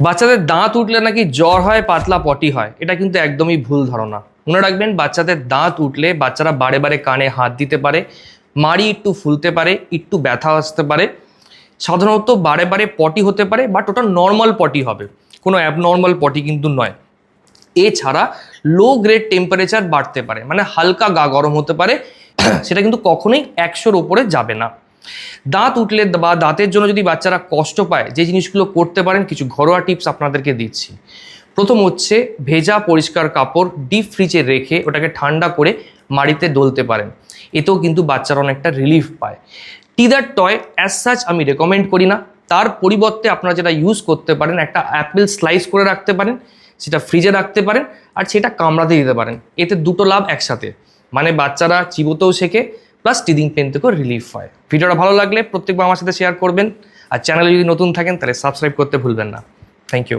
বাচ্চাদের দাঁত উঠলে নাকি জ্বর হয়, পাতলা পটি হয়, এটা কিন্তু একদমই ভুল ধারণা। মনে রাখবেন, বাচ্চাদের দাঁত উঠলে বাচ্চারা বারে বারে কানে হাত দিতে পারে, মাড়ি একটু ফুলতে পারে, একটু ব্যথা আসতে পারে, সাধারণত বারে বারে পটি হতে পারে, বাট ওটা নর্মাল পটি হবে, কোনো অ্যাবনর্মাল পটি কিন্তু নয়। এছাড়া লো গ্রেড টেম্পারেচার বাড়তে পারে, মানে হালকা গা গরম হতে পারে, সেটা কিন্তু কখনোই 100-র ওপরে যাবে না। দাঁত উঠলে বা দাঁতের জন্য যদি বাচ্চারা কষ্ট পায়, যে জিনিসগুলো করতে পারেন, কিছু ঘরোয়া টিপস আপনাদেরকে দিচ্ছি। প্রথম হচ্ছে, ভেজা পরিষ্কার কাপড় ডিপ ফ্রিজে রেখে ওটাকে ঠান্ডা করে মাড়িতে ডলতে পারেন, এতেও কিন্তু বাচ্চারা অনেকটা রিলিফ পায়। টিদার টয় অ্যাজ সাচ আমি রেকমেন্ড করি না, তার পরিবর্তে আপনারা যেটা ইউজ করতে পারেন, একটা অ্যাপেল স্লাইস করে রাখতে পারেন, সেটা ফ্রিজে রাখতে পারেন, আর সেটা কামড়াতে দিতে পারেন। এতে দুটো লাভ একসাথে, মানে বাচ্চারা চিবোতেও শেখে, প্লাস টিদিং পেন থেকেও রিলিফ হয়। ভিডিওটা ভালো লাগলে প্রত্যেকবার আমার সাথে শেয়ার করবেন, আর চ্যানেলে যদি নতুন থাকেন তাহলে সাবস্ক্রাইব করতে ভুলবেন না। Thank you.